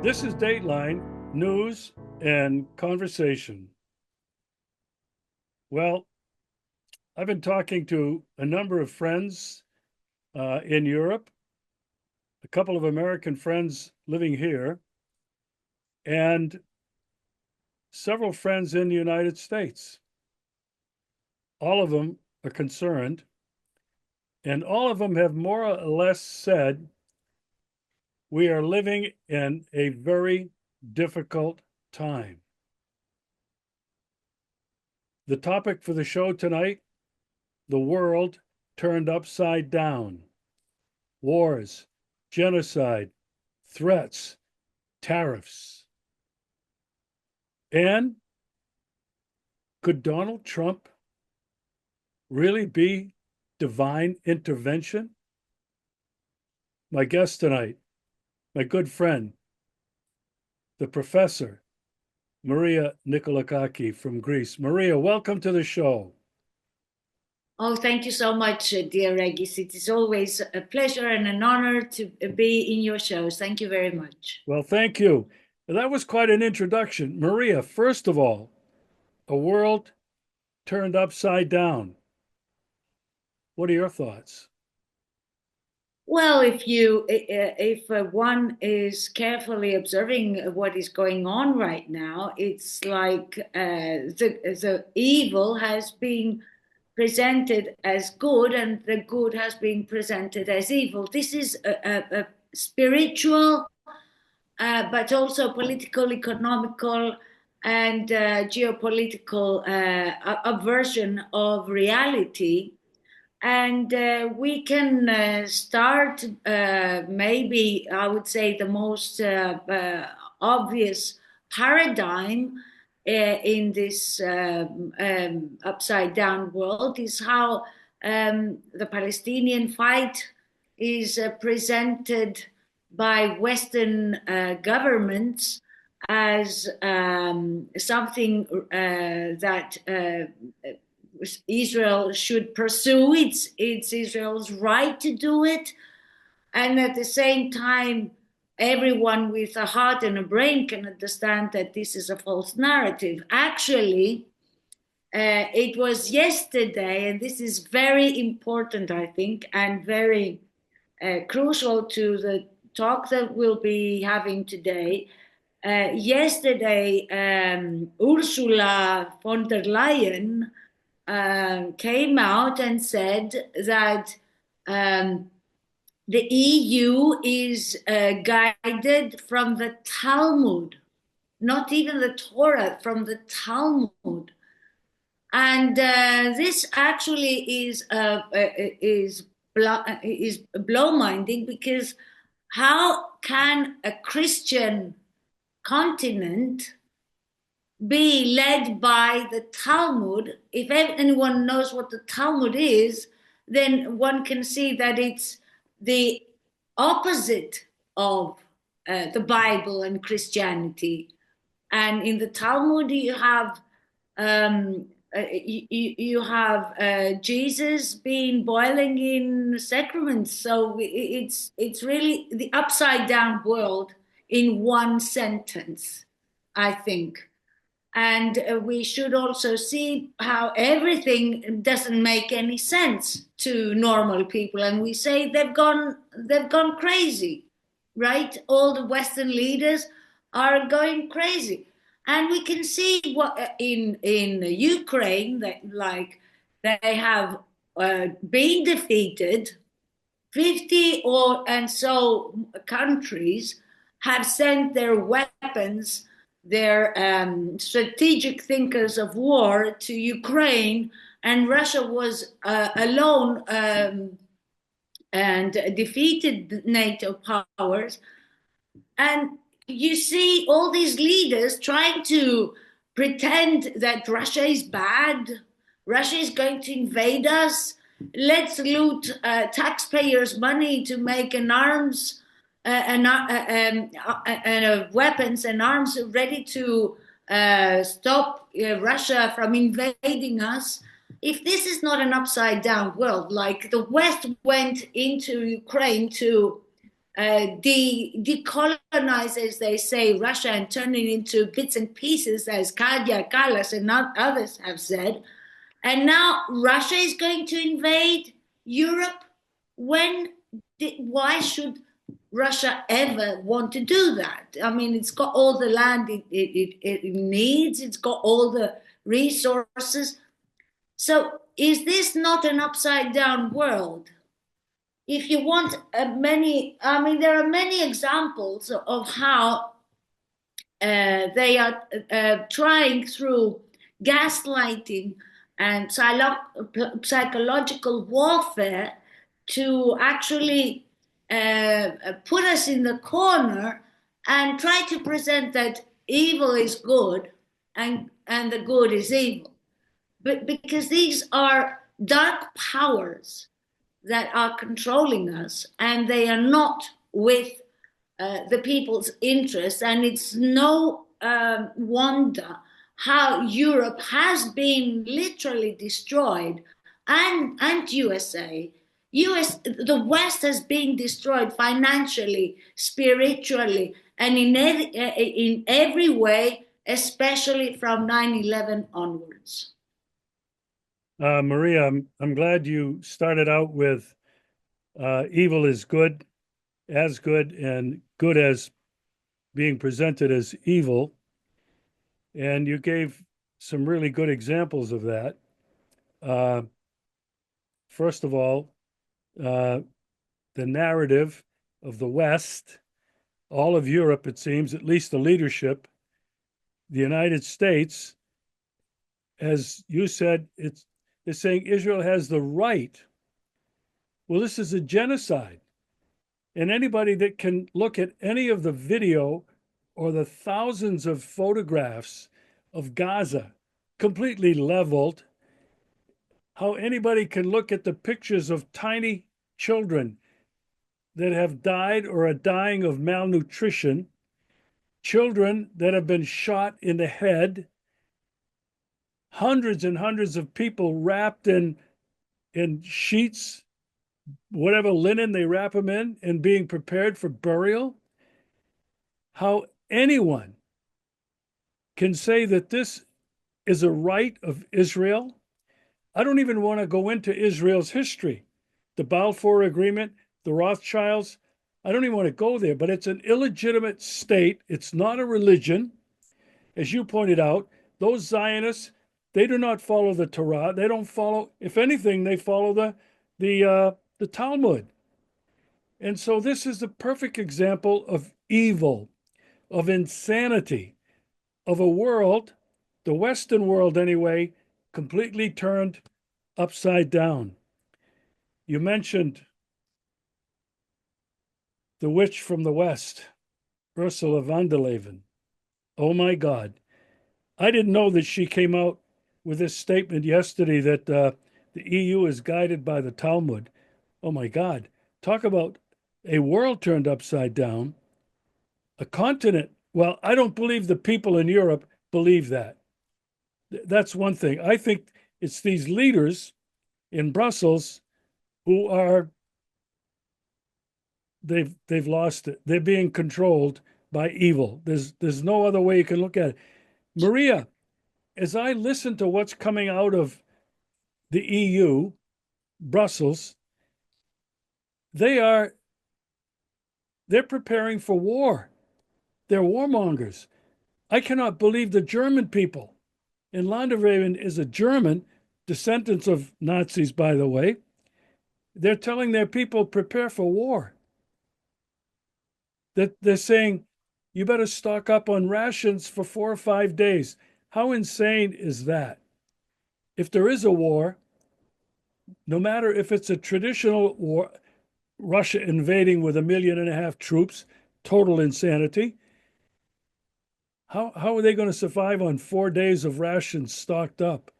This is Dateline News and Conversation. Well, I've been talking to a number of friends in Europe, a couple of American friends living here, and several friends in the United States. All of them are concerned, and all of them have more or less said we are living in a very difficult time. The topic for the show tonight, the world turned upside down. Wars, genocide, threats, tariffs. And could Donald Trump really be divine intervention? My guest tonight, my good friend, the professor, Maria Nikolakaki from Greece. Maria, welcome to the show. Oh, thank you so much, dear Regis. It is always a pleasure and an honor to be in your shows. Thank you very much. Well, thank you. That was quite an introduction. Maria, first of all, a world turned upside down. What are your thoughts? Well, if one is carefully observing what is going on right now, it's like the evil has been presented as good and the good has been presented as evil. This is a spiritual, but also political, economical, and geopolitical aversion of reality. And we can start, maybe I would say, the most obvious paradigm in this upside down world is how the Palestinian fight is presented by Western governments as something that Israel should pursue. It's Israel's right to do it. And at the same time, everyone with a heart and a brain can understand that this is a false narrative. Actually, it was yesterday, and this is very important, I think, and very crucial to the talk that we'll be having today. Yesterday, Ursula von der Leyen came out and said that the EU is guided from the Talmud, not even the Torah, from the Talmud. And this actually is blow-minding, because how can a Christian continent be led by the Talmud? If anyone knows what the Talmud is, then one can see that it's the opposite of the Bible and Christianity. And in the Talmud, you have Jesus being boiling in sacraments. So it's really the upside down world in one sentence, I think. And we should also see how everything doesn't make any sense to normal people, and we say they've gone crazy, right? All the Western leaders are going crazy, and we can see what in Ukraine that they have been defeated. 50 and so countries have sent their weapons, their strategic thinkers of war, to Ukraine, and Russia was alone and defeated NATO powers. And you see all these leaders trying to pretend that Russia is bad, Russia is going to invade us, let's loot taxpayers' money to make an arms weapons and arms ready to stop Russia from invading us. If this is not an upside down world, like the West went into Ukraine to decolonize, as they say, Russia and turn it into bits and pieces, as Kadia Kallas and others have said. And now Russia is going to invade Europe. Why should Russia ever want to do that? I mean, it's got all the land it needs, it's got all the resources. So, is this not an upside down world? If you want there are many examples of how they are trying through gaslighting and psychological warfare to actually put us in the corner and try to present that evil is good and the good is evil. But because these are dark powers that are controlling us, and they are not with the people's interests. And it's no wonder how Europe has been literally destroyed, and USA. The West has been destroyed financially, spiritually, and in every way, especially from 9/11 onwards. Maria, I'm glad you started out with evil is good, and good as being presented as evil. And you gave some really good examples of that. Uh, First of all, the narrative of the West, all of Europe, it seems, at least the leadership, the United States, as you said, it's saying Israel has the right. Well, this is a genocide. And anybody that can look at any of the video or the thousands of photographs of Gaza completely leveled, how anybody can look at the pictures of tiny children that have died or are dying of malnutrition, children that have been shot in the head, hundreds and hundreds of people wrapped in sheets, whatever linen they wrap them in, and being prepared for burial. How anyone can say that this is a right of Israel. I don't even want to go into Israel's history, the Balfour Agreement, the Rothschilds. I don't even want to go there, but it's an illegitimate state. It's not a religion. As you pointed out, those Zionists, they do not follow the Torah. They don't follow, if anything, they follow the Talmud. And so this is the perfect example of evil, of insanity, of a world, the Western world anyway, completely turned upside down. You mentioned the witch from the West, Ursula von der Leyen. Oh my God. I didn't know that she came out with this statement yesterday that the EU is guided by the Talmud. Oh my God. Talk about a world turned upside down, a continent. Well, I don't believe the people in Europe believe that. That's one thing. I think it's these leaders in Brussels who are they've lost it. They're being controlled by evil. There's no other way you can look at it. Maria, as I listen to what's coming out of the EU, Brussels, they're preparing for war. They're warmongers. I cannot believe the German people. And Landwehren is a German, descendants of Nazis, by the way. They're telling their people, prepare for war. That they're saying, you better stock up on rations for 4 or 5 days. How insane is that? If there is a war, no matter if it's a traditional war, Russia invading with 1.5 million troops, total insanity. How are they going to survive on 4 days of rations stocked up?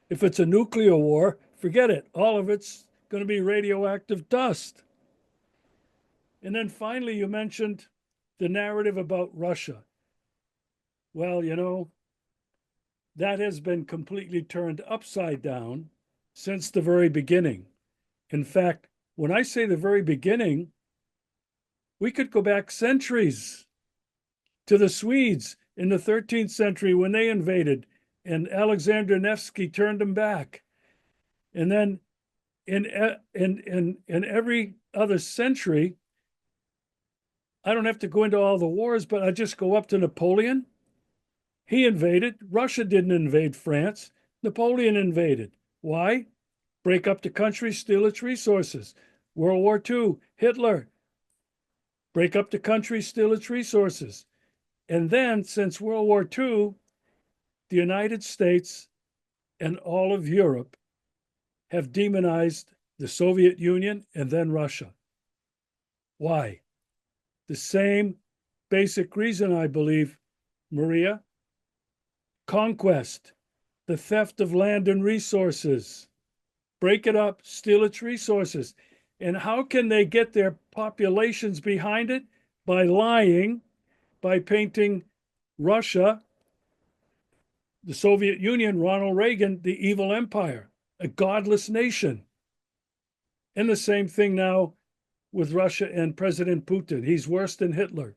If it's a nuclear war, forget it. All of it's going to be radioactive dust. And then finally, you mentioned the narrative about Russia. Well, that has been completely turned upside down since the very beginning. In fact, when I say the very beginning, We could go back centuries to the Swedes in the 13th century when they invaded and Alexander Nevsky turned them back. And then in every other century, I don't have to go into all the wars, but I just go up to Napoleon. He invaded. Russia didn't invade France. Napoleon invaded. Why? Break up the country, steal its resources. World War II, Hitler. Break up the country, steal its resources. And then, since World War II, the United States and all of Europe have demonized the Soviet Union and then Russia. Why? The same basic reason, I believe, Maria. Conquest, the theft of land and resources. Break it up, steal its resources. And how can they get their populations behind it? By lying, by painting Russia, the Soviet Union, Ronald Reagan, the evil empire, a godless nation. And the same thing now with Russia and President Putin. He's worse than Hitler.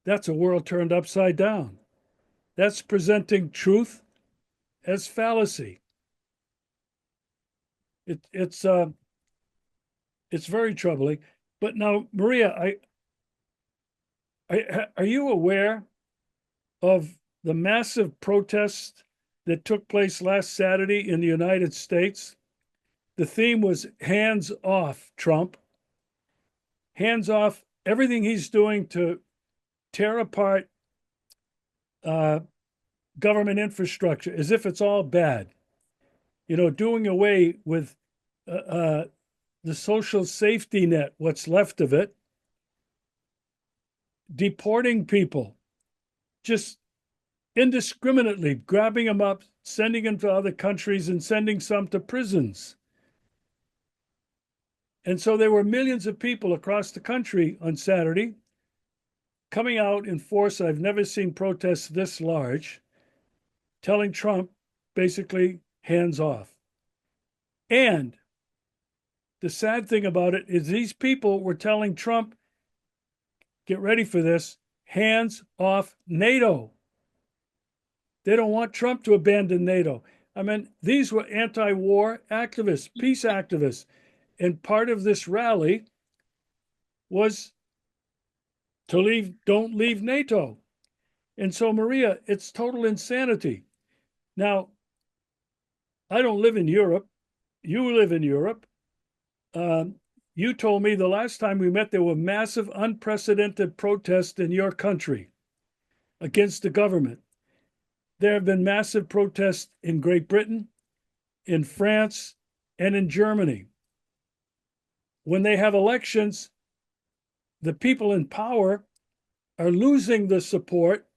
That's a world turned upside down. That's presenting truth as fallacy. It's very troubling. But now, Maria, are you aware of the massive protests that took place last Saturday in the United States? The theme was hands off Trump, hands off everything he's doing to tear apart government infrastructure as if it's all bad. You know, doing away with the social safety net, what's left of it, deporting people, just indiscriminately grabbing them up, sending them to other countries, and sending some to prisons. And so there were millions of people across the country on Saturday coming out in force. I've never seen protests this large, telling Trump basically hands off. And the sad thing about it is these people were telling Trump, get ready for this, hands off NATO. They don't want Trump to abandon NATO. I mean, these were anti-war activists, peace activists. And part of this rally was to don't leave NATO. And so, Maria, it's total insanity. Now, I don't live in Europe. You live in Europe. You told me the last time we met, there were massive, unprecedented protests in your country against the government. There have been massive protests in Great Britain, in France, and in Germany. When they have elections, the people in power are losing the support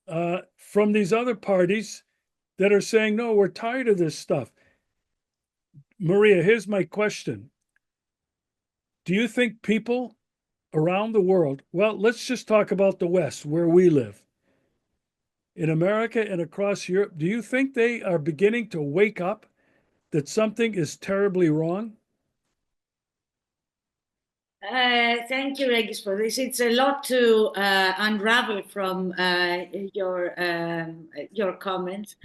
from these other parties that are saying, no, we're tired of this stuff. Maria, here's my question. Do you think people around the world, well, let's just talk about the West, where we live, in America and across Europe, do you think they are beginning to wake up that something is terribly wrong? Thank you, Regis, for this. It's a lot to unravel from your comments.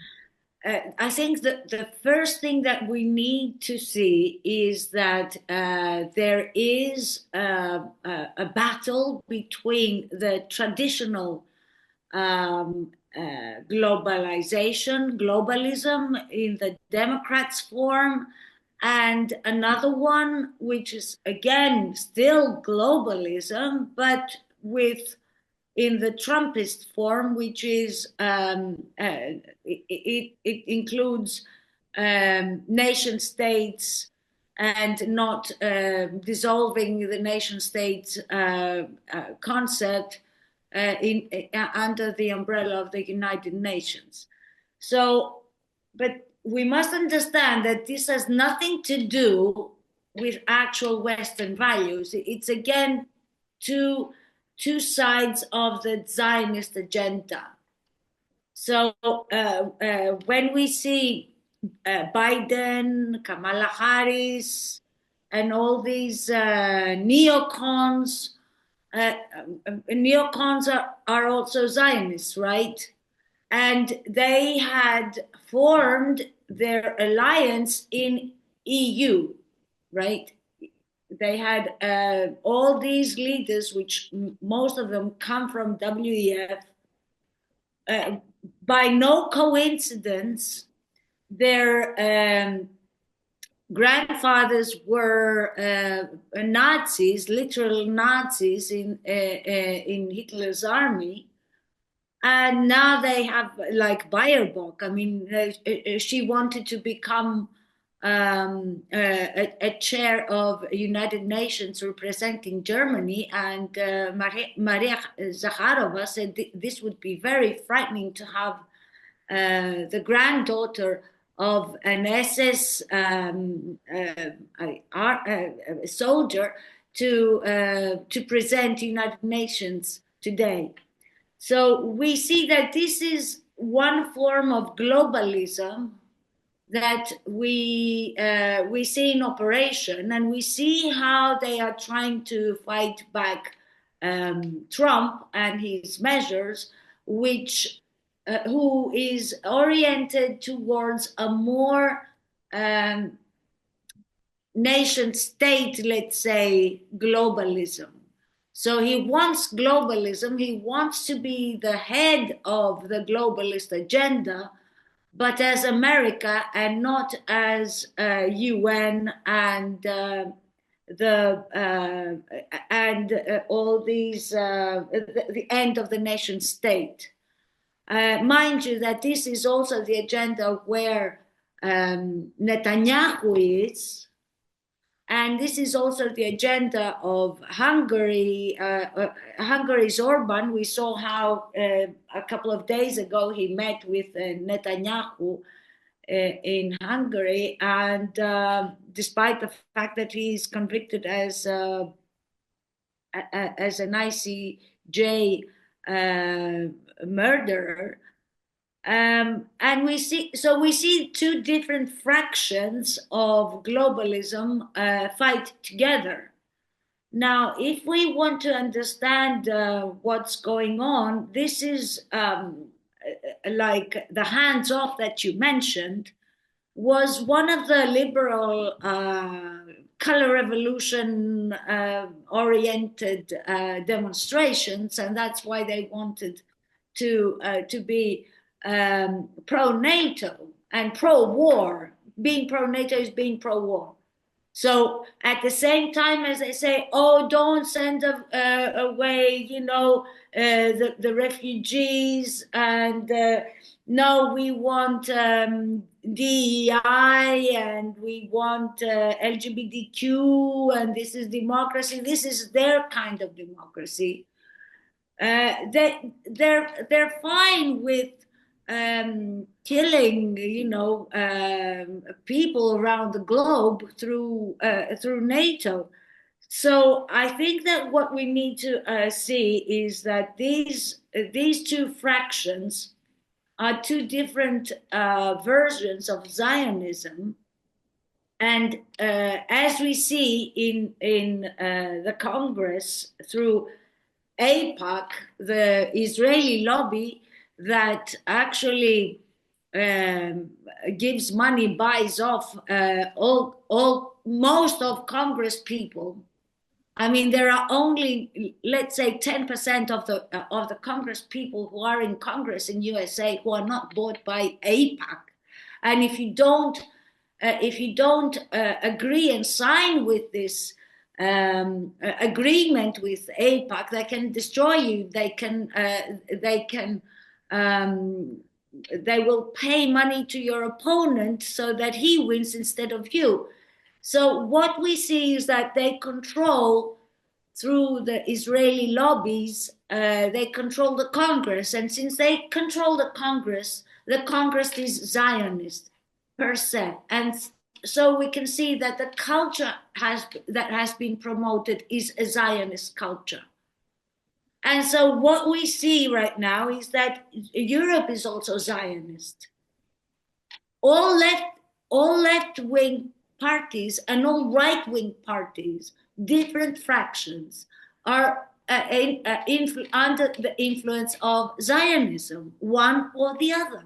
I think that the first thing that we need to see is that there is a battle between the traditional globalism in the Democrats' form, and another one, which is again still globalism, but with in the Trumpist form, which is it includes nation states and not dissolving the nation state concept under the umbrella of the United Nations. So, but we must understand that this has nothing to do with actual Western values. It's again two sides of the Zionist agenda. So when we see Biden, Kamala Harris, and all these neocons. Neocons are also Zionists, right? And they had formed their alliance in EU, right? They had all these leaders, which most of them come from WEF. By no coincidence, their grandfathers were Nazis, literal Nazis in Hitler's army, and now they have like Baerbock. I mean, she wanted to become a chair of United Nations representing Germany, and Maria Zakharova said this would be very frightening to have the granddaughter of an SS soldier to present United Nations today. So we see that this is one form of globalism that we see in operation, and we see how they are trying to fight back Trump and his measures, which who is oriented towards a more nation state, let's say, globalism. So he wants globalism, he wants to be the head of the globalist agenda, but as America and not as UN and all these the end of the nation state. Mind you that this is also the agenda where Netanyahu is, and this is also the agenda of Hungary. Hungary's Orban. We saw how a couple of days ago he met with Netanyahu in Hungary, and despite the fact that he's convicted as an ICJ murderer, and we see two different fractions of globalism fight together. Now, if we want to understand what's going on, this is like the hands-off that you mentioned was one of the liberal color revolution oriented demonstrations, and that's why they wanted to be pro-NATO and pro-war. Being pro-NATO is being pro-war. So at the same time as they say, oh, don't send away, the refugees, and no, we want DEI, and we want LGBTQ, and this is democracy. This is their kind of democracy. They're fine with killing, people around the globe through NATO. So I think that what we need to see is that these two fractions are two different versions of Zionism, and as we see in the Congress through AIPAC, the Israeli lobby that actually gives money, buys off most of Congress people. I mean, there are only, let's say, 10% of the Congress people who are in Congress in USA who are not bought by AIPAC. And if you don't agree and sign with this agreement with AIPAC, they can destroy you. They will pay money to your opponent so that he wins instead of you. So what we see is that they control, through the Israeli lobbies, they control the Congress. And since they control the Congress is Zionist per se. And so we can see that the culture that has been promoted is a Zionist culture. And so what we see right now is that Europe is also Zionist. All left-wing parties and all right-wing parties, different fractions, are under the influence of Zionism, one or the other.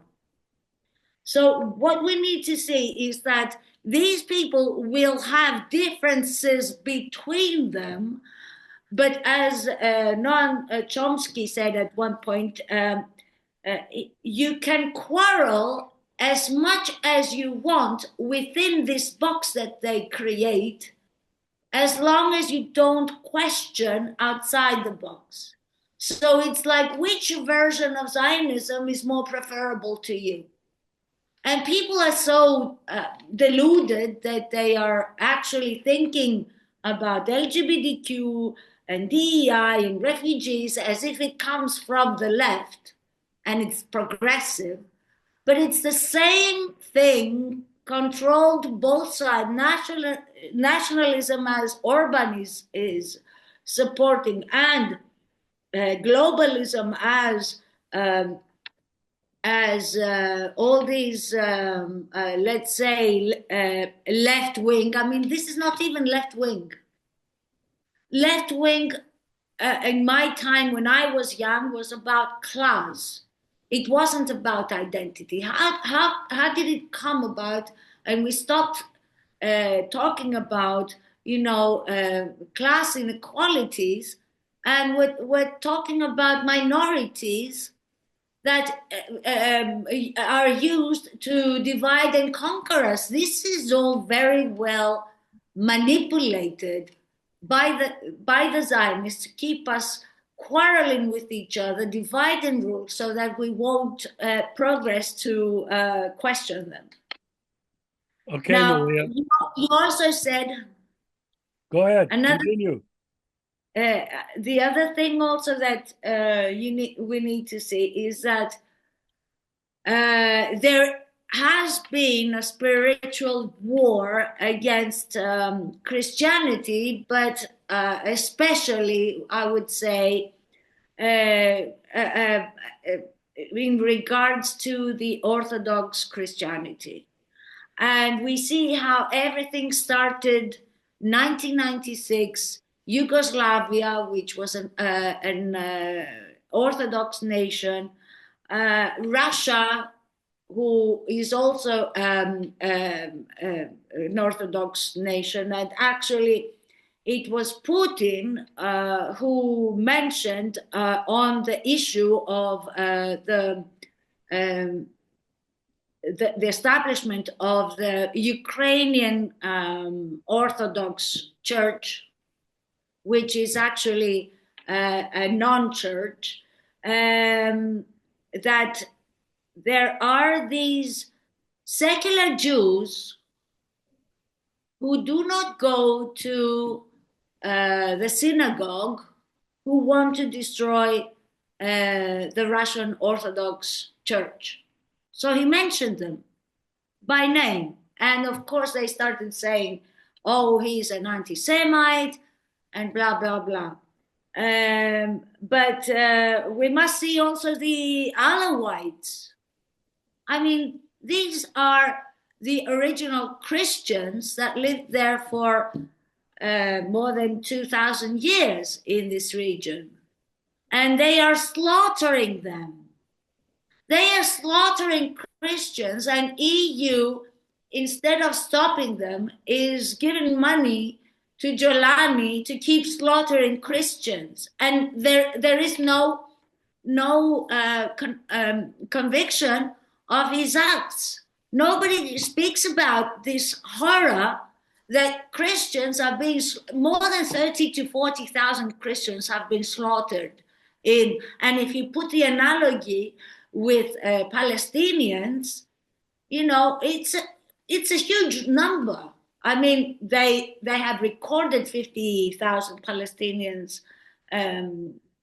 So what we need to say is that these people will have differences between them, but as Noam Chomsky said at one point, you can quarrel as much as you want within this box that they create, as long as you don't question outside the box. So it's like, which version of Zionism is more preferable to you? And people are so deluded that they are actually thinking about LGBTQ and DEI and refugees as if it comes from the left and it's progressive. But it's the same thing, controlled both sides. Nationalism, as Orban is supporting, and globalism as all these, let's say, left wing. I mean, this is not even left wing. Left wing, in my time when I was young, was about class. It wasn't about identity. How did it come about? And we stopped talking about, class inequalities, and we're talking about minorities that are used to divide and conquer us. This is all very well manipulated by the Zionists to keep us quarreling with each other, divide and rule, so that we won't progress to question them. Okay, Now, Maria. you also said, Go ahead. another. Continue. The other thing also that we need to see is that there has been a spiritual war against Christianity, but especially, I would say, in regards to the Orthodox Christianity. And we see how everything started 1996, Yugoslavia, which was an Orthodox nation, Russia, who is also an Orthodox nation, and actually it was Putin who mentioned on the issue of the establishment of the Ukrainian Orthodox Church, which is actually a non-church, that there are these secular Jews who do not go to the synagogue, who want to destroy the Russian Orthodox Church. So he mentioned them by name. And of course, they started saying, oh, he's an anti-Semite, and blah, blah, blah. But we must see also the Alawites. I mean, these are the original Christians that lived there for more than 2,000 years in this region. And they are slaughtering them. They are slaughtering Christians, and EU, instead of stopping them, is giving money to Jolani to keep slaughtering Christians. And there is no conviction of his acts. Nobody speaks about this horror that Christians are being, more than 30 to 40,000 Christians have been slaughtered in. And if you put the analogy with Palestinians, it's a huge number. I mean, they have recorded 50,000 Palestinians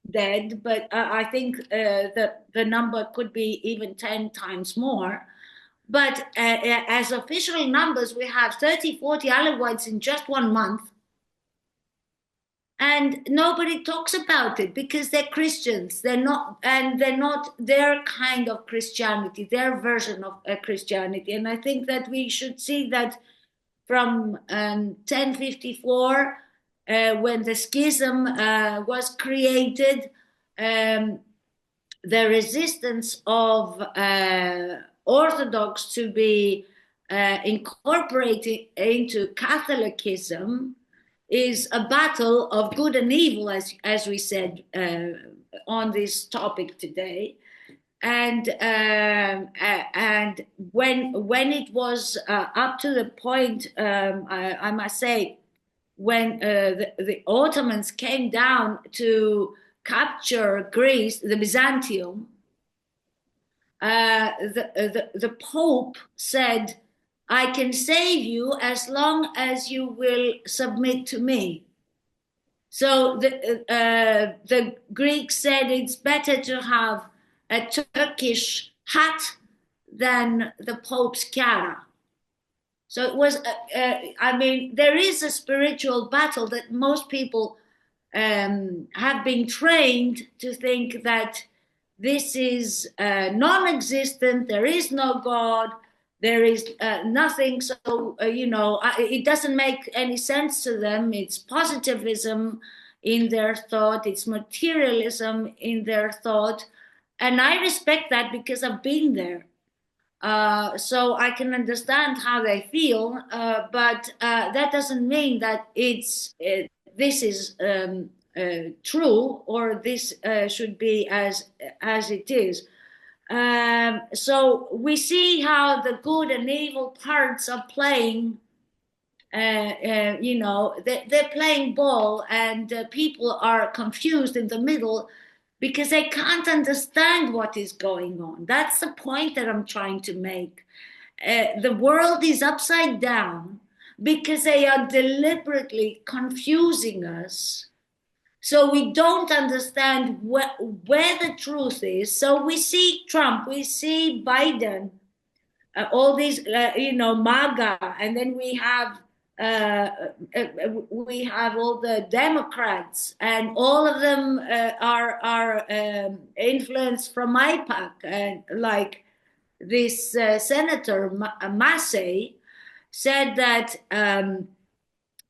dead, but I think the number could be even 10 times more. But as official numbers, we have 30, 40 Alawites in just 1 month. And nobody talks about it because they're Christians. They're not their kind of Christianity, their version of Christianity. And I think that we should see that from 1054, when the schism was created. The resistance of Orthodox to be incorporated into Catholicism is a battle of good and evil, as we said on this topic today. And when it was up to the point, I must say, when the Ottomans came down to capture Greece, the Byzantium, the Pope said, "I can save you as long as you will submit to me." So the Greeks said it's better to have a Turkish hat than the Pope's Chiara. So it was, I mean, there is a spiritual battle that most people have been trained to think that this is non-existent, there is no God, there is nothing. So, it doesn't make any sense to them. It's positivism in their thought, it's materialism in their thought. And I respect that because I've been there. So I can understand how they feel, but that doesn't mean that this is true, or this should be as it is. So we see how the good and evil parts are playing. They're playing ball, and people are confused in the middle because they can't understand what is going on. That's the point that I'm trying to make. The world is upside down because they are deliberately confusing us, so we don't understand where the truth is. So we see Trump, we see Biden, all these, MAGA, and then we have all the Democrats, and all of them are influenced from AIPAC, and like this Senator Massey said that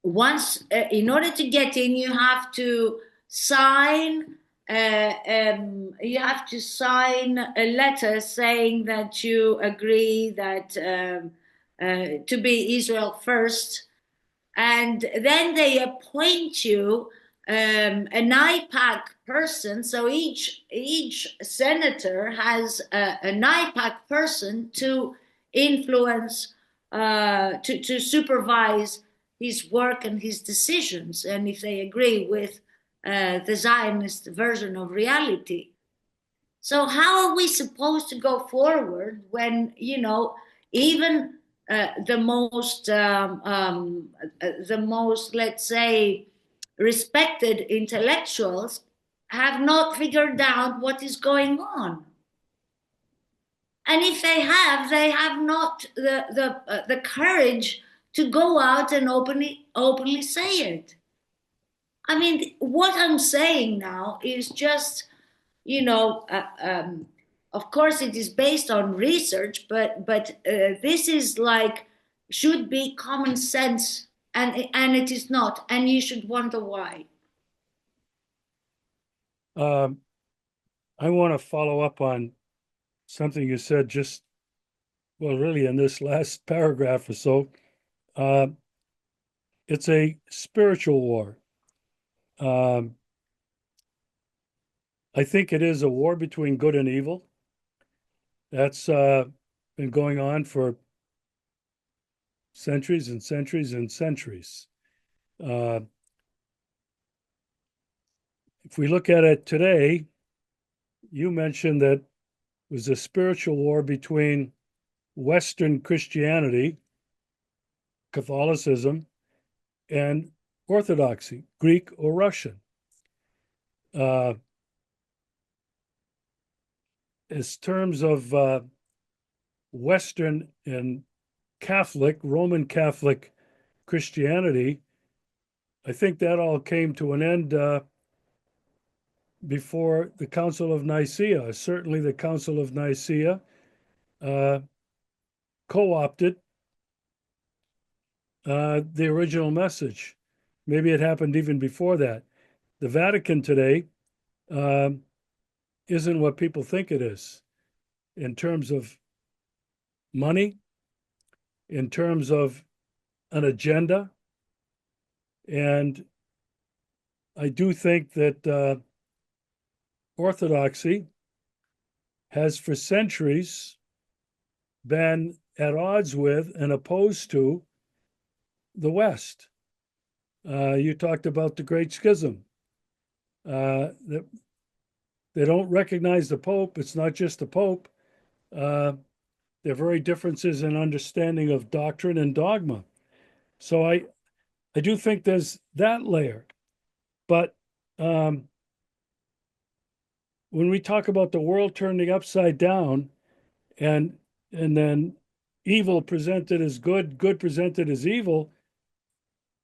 once, in order to get in, you have to sign. You have to sign a letter saying that you agree that to be Israel first, and then they appoint you an AIPAC person. So each senator has an AIPAC person to influence, to supervise his work and his decisions, and if they agree with the Zionist version of reality. So how are we supposed to go forward when, even the most, let's say, respected intellectuals have not figured out what is going on? And if they have not the courage to go out and openly say it. I mean, what I'm saying now is just, of course it is based on research, but this is like, should be common sense, and it is not, and you should wonder why. I want to follow up on something you said really in this last paragraph or so. It's a spiritual war. I think it is a war between good and evil. That's been going on for centuries and centuries and centuries. If we look at it today, you mentioned that it was a spiritual war between Western Christianity, Catholicism, and Orthodoxy, Greek or Russian. As terms of Western and Catholic, Roman Catholic Christianity, I think that all came to an end before the Council of Nicaea. Certainly the Council of Nicaea co-opted the original message. Maybe it happened even before that. The Vatican today isn't what people think it is in terms of money, in terms of an agenda. And I do think that Orthodoxy has for centuries been at odds with and opposed to the West. You talked about the Great Schism. They don't recognize the Pope. It's not just the Pope. There are very differences in understanding of doctrine and dogma. So I do think there's that layer. But when we talk about the world turning upside down and then evil presented as good, good presented as evil,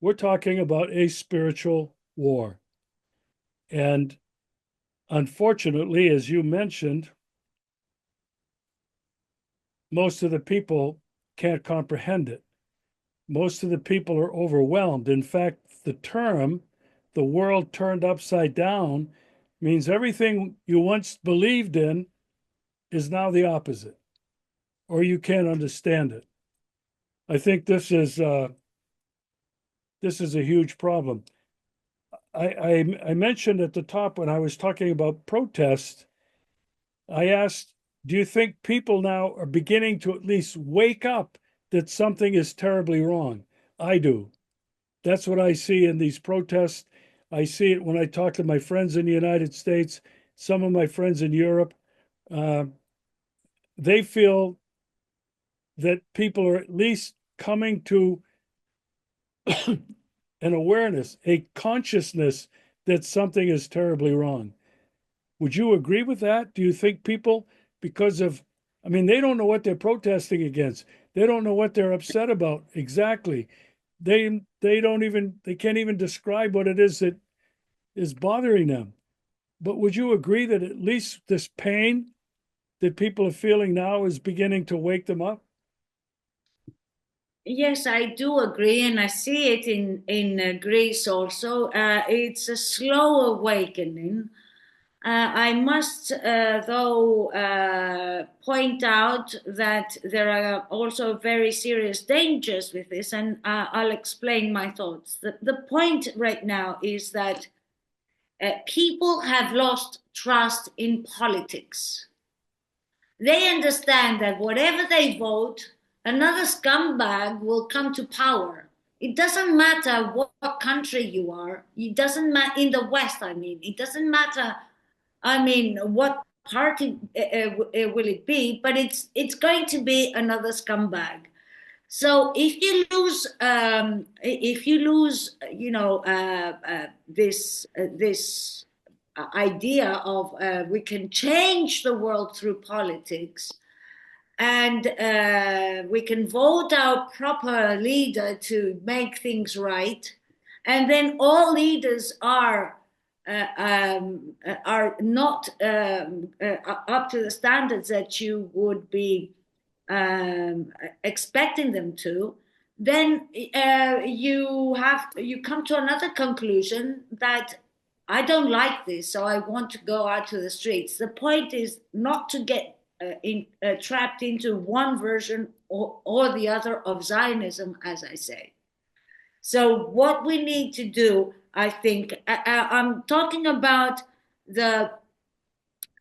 we're talking about a spiritual war. And unfortunately, as you mentioned, most of the people can't comprehend it. Most of the people are overwhelmed. In fact, the term, the world turned upside down, means everything you once believed in is now the opposite, or you can't understand it. I think this is a huge problem. I mentioned at the top when I was talking about protest, I asked, do you think people now are beginning to at least wake up that something is terribly wrong? I do. That's what I see in these protests. I see it when I talk to my friends in the United States, some of my friends in Europe. Uh, they feel that people are at least coming to an awareness, a consciousness that something is terribly wrong. Would you agree with that? Do you think people, because of, I mean, they don't know what they're protesting against. They don't know what they're upset about exactly. They can't even describe what it is that is bothering them. But would you agree that at least this pain that people are feeling now is beginning to wake them up? Yes, I do agree, and I see it in Greece also. It's a slow awakening. I must, though, point out that there are also very serious dangers with this, and I'll explain my thoughts. The point right now is that people have lost trust in politics. They understand that whatever they vote, another scumbag will come to power. It doesn't matter what country you are. It doesn't matter in the West. I mean, it doesn't matter. I mean, what party will it be? But it's going to be another scumbag. So if you lose, this idea of we can change the world through politics, and we can vote our proper leader to make things right, and then all leaders are not up to the standards that you would be expecting them to, then you come to another conclusion that I don't like this, so I want to go out to the streets. The point is not to get trapped into one version or the other of Zionism, as I say. So what we need to do, I think, I'm talking about the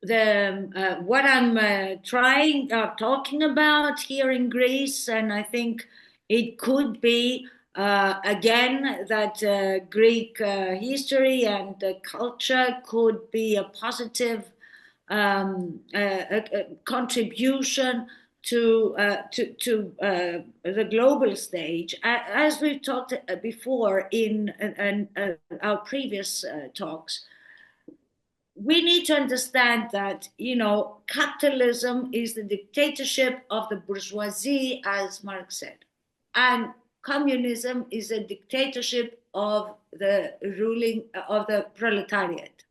what I'm talking about here in Greece, and I think it could be again that Greek history and culture could be a positive a contribution to the global stage, as we've talked before in our previous talks. We need to understand that, capitalism is the dictatorship of the bourgeoisie, as Marx said, and communism is a dictatorship of the ruling of the proletariat.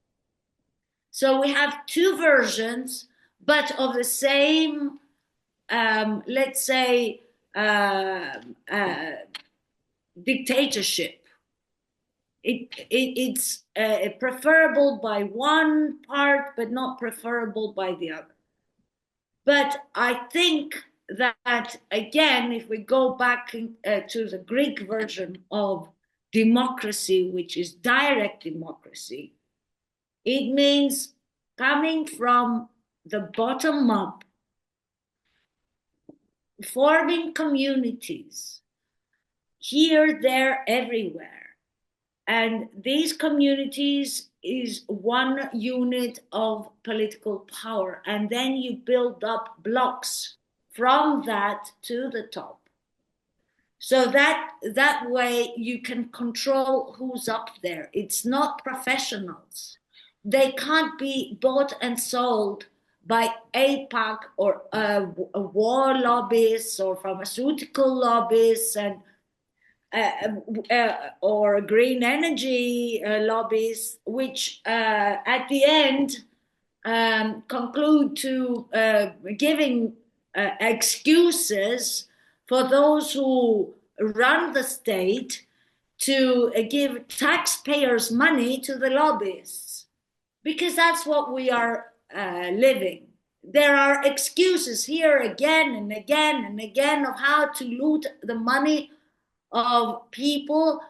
So we have two versions, but of the same, let's say, dictatorship. It's preferable by one part, but not preferable by the other. But I think that, again, if we go back to the Greek version of democracy, which is direct democracy, it means coming from the bottom up, forming communities here, there, everywhere. And these communities is one unit of political power. And then you build up blocks from that to the top. So that way you can control who's up there. It's not professionals. They can't be bought and sold by AIPAC or war lobbyists or pharmaceutical lobbyists and or green energy lobbies, which at the end conclude to giving excuses for those who run the state to give taxpayers' money to the lobbyists, because that's what we are living. There are excuses here again and again and again of how to loot the money of people,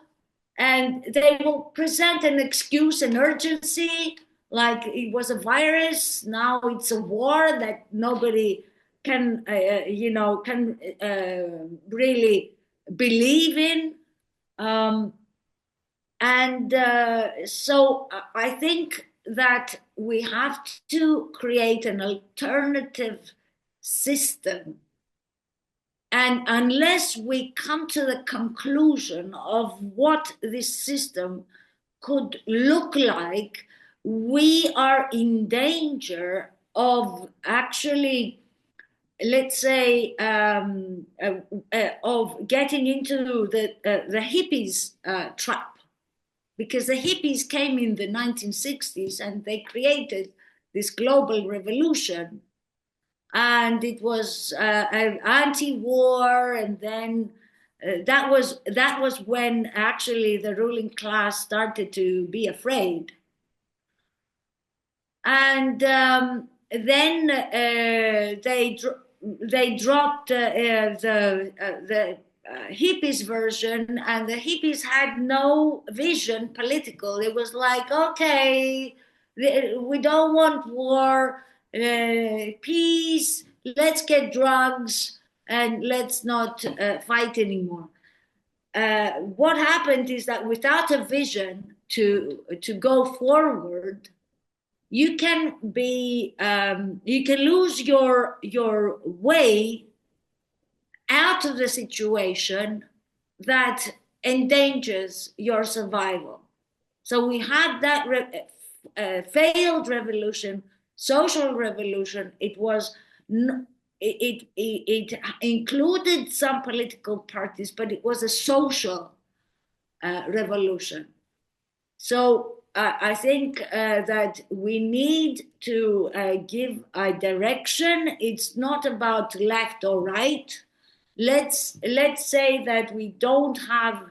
and they will present an excuse, an urgency, like it was a virus, now it's a war that nobody can really believe in. So I think that we have to create an alternative system. And unless we come to the conclusion of what this system could look like, we are in danger of actually, let's say, of getting into the hippies trap. Because the hippies came in the 1960s and they created this global revolution. And it was anti-war, and then that was when actually the ruling class started to be afraid. And then they dropped the hippies version, and the hippies had no vision political. It was like, okay, we don't want war. Peace, let's get drugs, and let's not fight anymore. What happened is that without a vision to go forward, you can lose your way out of the situation that endangers your survival. So we had that failed revolution, social revolution. It was it included some political parties, but it was a social revolution. So I think that we need to give a direction. It's not about left or right. Let's say that we don't have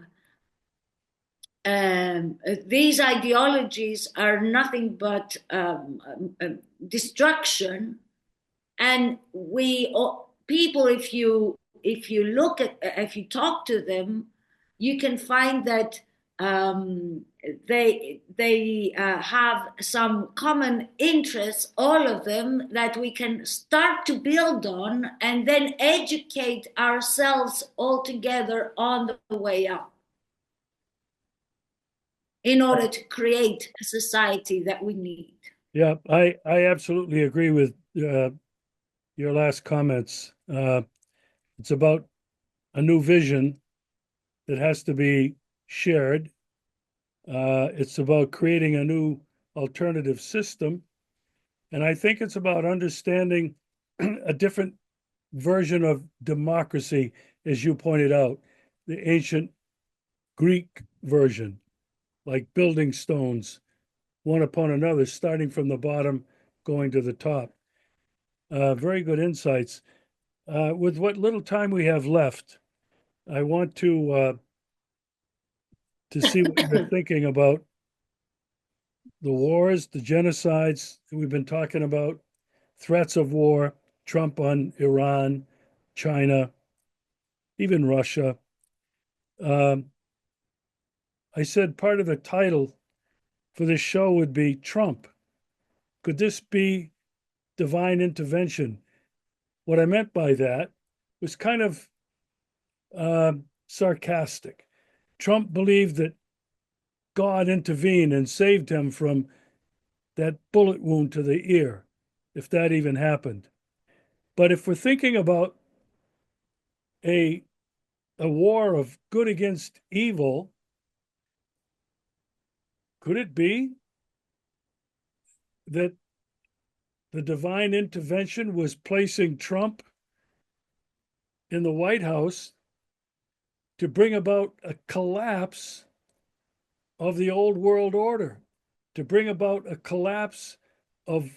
these ideologies are nothing but destruction, and people, if you look at, if you talk to them, you can find that they have some common interests, all of them, that we can start to build on and then educate ourselves all together on the way up, in order to create a society that we need. Yeah, I absolutely agree with your last comments. It's about a new vision that has to be shared. It's about creating a new alternative system. And I think it's about understanding a different version of democracy, as you pointed out, the ancient Greek version, like building stones, one upon another, starting from the bottom, going to the top. Very good insights. With what little time we have left, I want to to see what you're thinking about the wars, the genocides that we've been talking about, threats of war, Trump on Iran, China, even Russia. Um, I said part of the title for this show would be Trump. Could this be divine intervention? What I meant by that was kind of uh, sarcastic. Trump believed that God intervened and saved him from that bullet wound to the ear, if that even happened. But if we're thinking about a a war of good against evil, could it be that the divine intervention was placing Trump in the White House to bring about a collapse of the old world order, to bring about a collapse of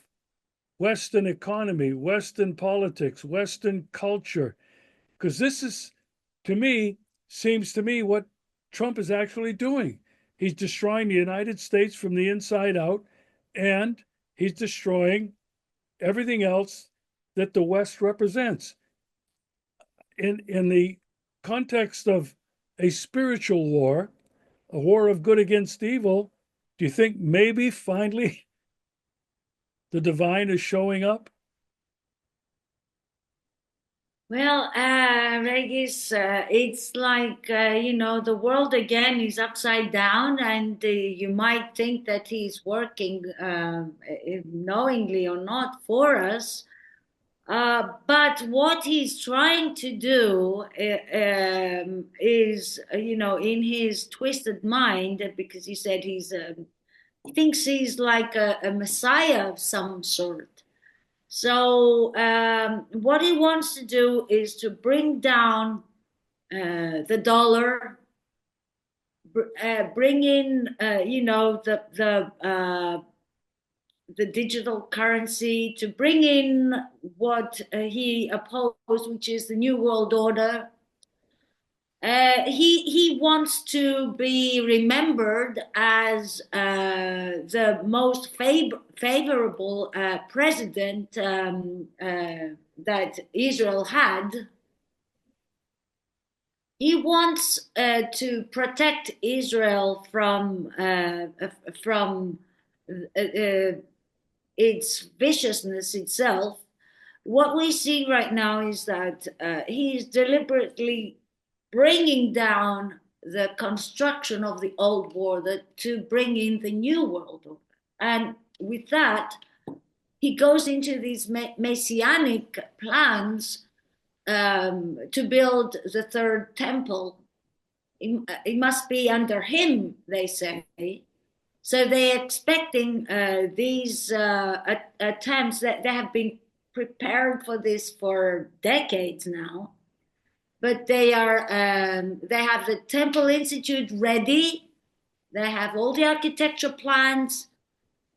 Western economy, Western politics, Western culture? Because this is, to me, seems to me what Trump is actually doing. He's destroying the United States from the inside out, and he's destroying everything else that the West represents. In the context of a spiritual war, a war of good against evil, do you think maybe finally the divine is showing up? Well, Regis, it's like, the world again is upside down, and you might think that he's working, knowingly or not, for us. But what he's trying to do is, in his twisted mind, because he said he thinks he's like a messiah of some sort. So what he wants to do is to bring down the dollar, bring in, the digital currency, to bring in what he opposed, which is the New World Order. He wants to be remembered as the most favorable president that Israel had. He wants to protect Israel from its viciousness itself. What we see right now is that he's deliberately bringing down the construction of the old world to bring in the new world order. And with that, he goes into these messianic plans to build the third temple. It must be under him, they say. So they're expecting these attempts that they have been prepared for this for decades now. But they have the Temple Institute ready. They have all the architecture plans.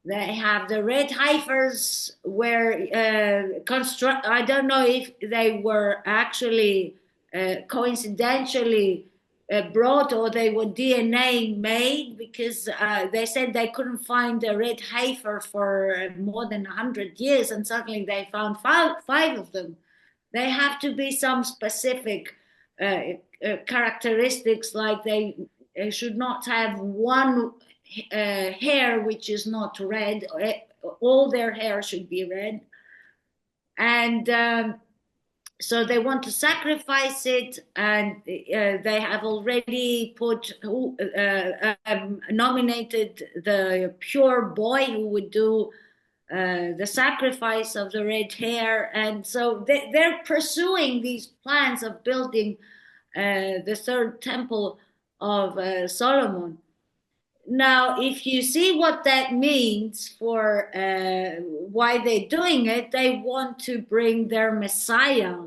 They have the red heifers where construct. I don't know if they were actually coincidentally brought or they were DNA made, because they said they couldn't find a red heifer for more than 100 years, and suddenly they found five of them. They have to be some specific characteristics, like they should not have one hair which is not red. All their hair should be red. And so they want to sacrifice it, and they have already nominated the pure boy who would do the sacrifice of the red hair. And so they're pursuing these plans of building the third temple of Solomon. Now, if you see what that means for why they're doing it, they want to bring their Messiah.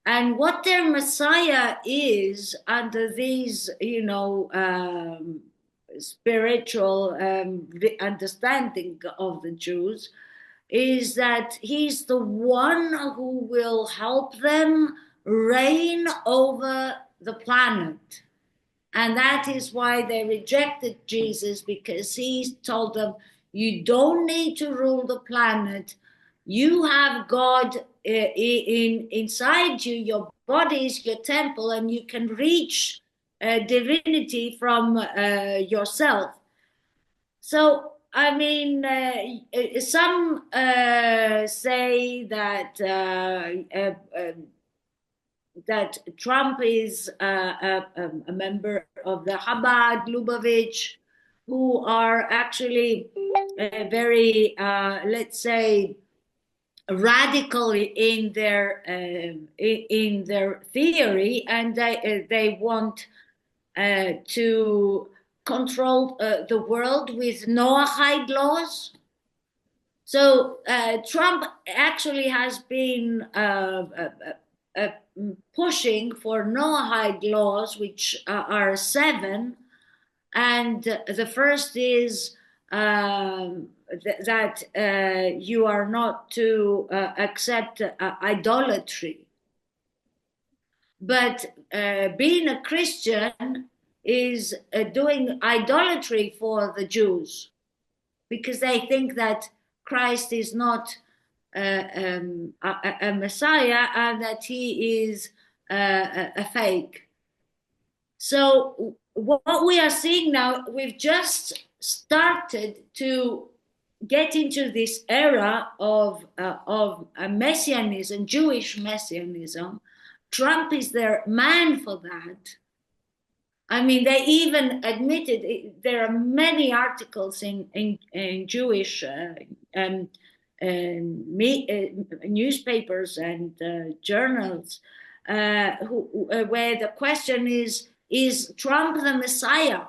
And what their Messiah is under these, spiritual understanding of the Jews, is that he's the one who will help them reign over the planet. And that is why they rejected Jesus, because he told them, you don't need to rule the planet. You have God inside you. Your body is your temple, and you can reach divinity from yourself. So, I mean, some say that Trump is a member of the Chabad, Lubavitch, who are actually very, let's say, radical in their theory, and they want to control the world with Noahide laws. So Trump actually has been pushing for Noahide laws, which are 7. And the first is that you are not to accept idolatry. But being a Christian is doing idolatry for the Jews, because they think that Christ is not a Messiah, and that he is a fake. So what we are seeing now, we've just started to get into this era of messianism, Jewish messianism. Trump is their man for that. I mean, they even admitted there are many articles in Jewish newspapers and journals where the question is Trump the Messiah?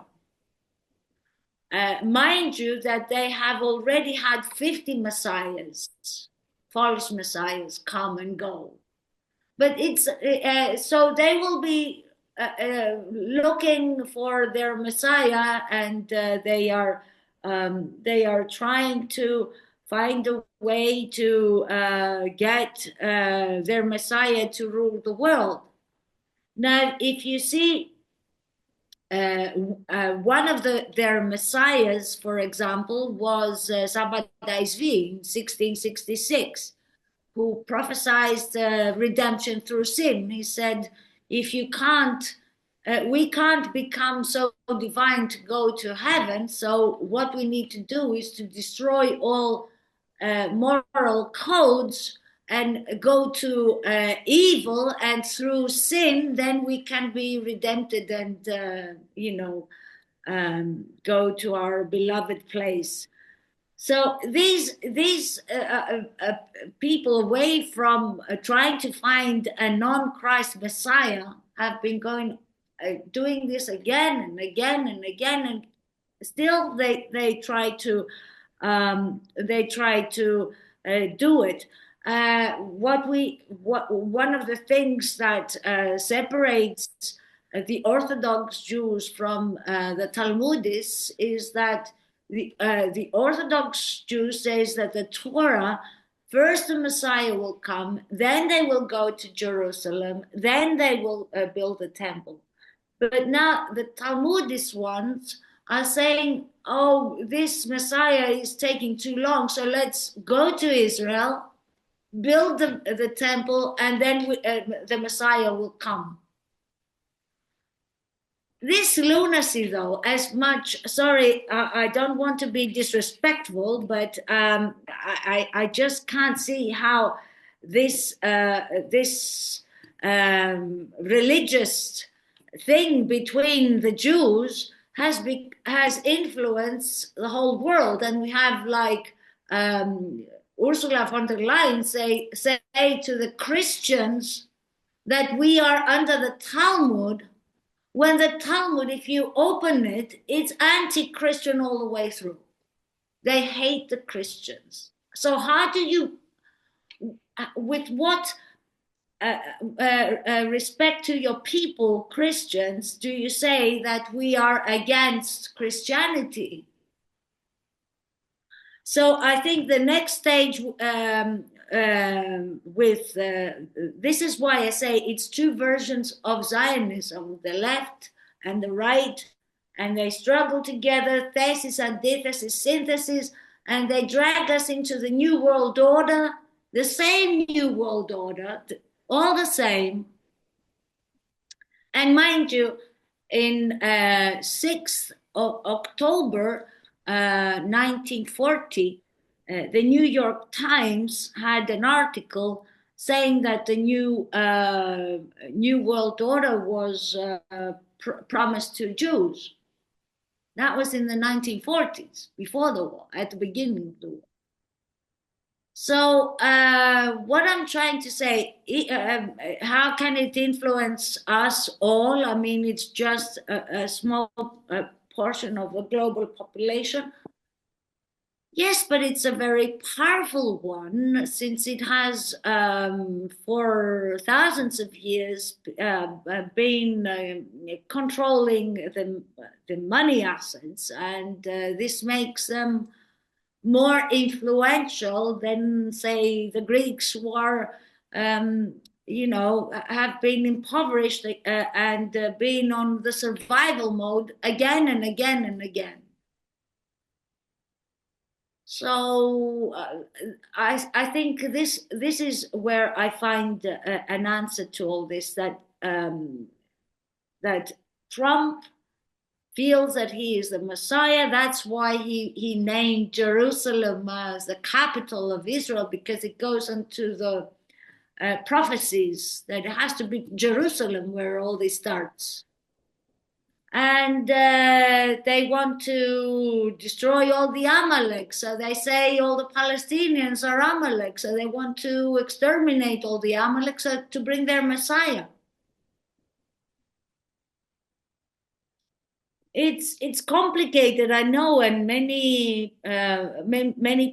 Mind you that they have already had 50 messiahs, false messiahs, come and go. But it's so they will be looking for their Messiah, and they are trying to find a way to get their Messiah to rule the world. Now, if you see one of their messiahs, for example, was Sabbatai Zvi in 1666, who prophesied redemption through sin. He said, if you can't, we can't become so divine to go to heaven. So what we need to do is to destroy all moral codes and go to evil, and through sin, then we can be redempted and, go to our beloved place. So these people, away from trying to find a non-Christ Messiah, have been doing this again and again and again, and still they try to do it. One of the things that separates the Orthodox Jews from the Talmudists is that the Orthodox Jew says that the Torah, first the Messiah will come, then they will go to Jerusalem, then they will build the temple. But now the Talmudist ones are saying, oh, this Messiah is taking too long, so let's go to Israel, build the temple, and then the Messiah will come. This lunacy, though, as much, sorry, I don't want to be disrespectful, but I just can't see how this religious thing between the Jews has influenced the whole world. And we have like Ursula von der Leyen say to the Christians that we are under the Talmud, when the Talmud, if you open it, it's anti-Christian all the way through. They hate the Christians. So how do you, with what respect to your people, Christians, do you say that we are against Christianity? So I think the next stage this is why I say it's two versions of Zionism, the left and the right, and they struggle together, thesis, antithesis, synthesis, and they drag us into the new world order, the same new world order, all the same. And mind you, in 6th of October 1940, the New York Times had an article saying that the new world order was promised to Jews. That was in the 1940s, before the war, at the beginning of the war. So what I'm trying to say, how can it influence us all? I mean, it's just a small portion of the global population. Yes, but it's a very powerful one, since it has, for thousands of years, been controlling the money assets, and this makes them more influential than, say, the Greeks were, have been impoverished and been on the survival mode again and again and again. So I think this is where I find an answer to all this, that that Trump feels that he is the Messiah. That's why he named Jerusalem as the capital of Israel, because it goes into the prophecies that it has to be Jerusalem where all this starts. And they want to destroy all the Amalek. So they say all the Palestinians are Amalek. So they want to exterminate all the Amalek to bring their Messiah. It's complicated, I know, and many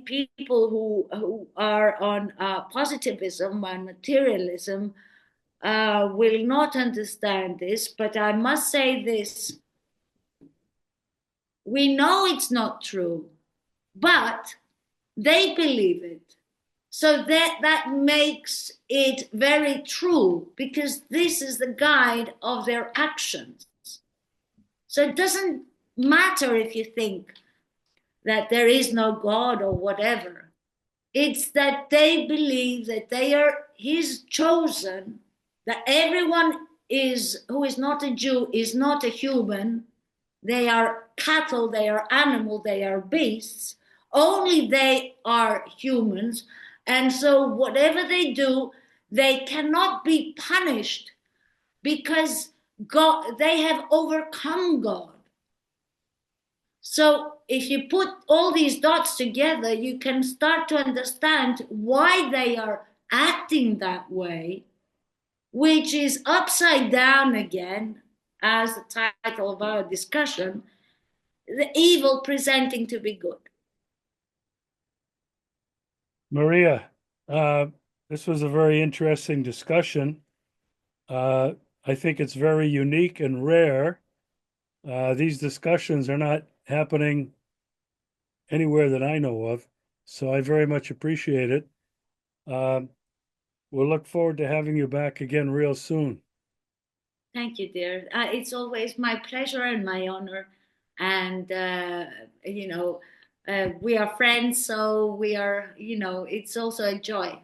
people who are on positivism and materialism will not understand this, but I must say this. We know it's not true, but they believe it. So that makes it very true, because this is the guide of their actions. So it doesn't matter if you think that there is no God or whatever. It's that they believe that they are his chosen, that everyone who is not a Jew is not a human. They are cattle, they are animal, they are beasts. Only they are humans. And so whatever they do, they cannot be punished, because God, they have overcome God. So if you put all these dots together, you can start to understand why they are acting that way, which is upside down again, as the title of our discussion, the evil presenting to be good. Maria, this was a very interesting discussion. I think it's very unique and rare. These discussions are not happening anywhere that I know of, so I very much appreciate it. We'll look forward to having you back again real soon. Thank you, dear. It's always my pleasure and my honor. And, we are friends, so we are, it's also a joy.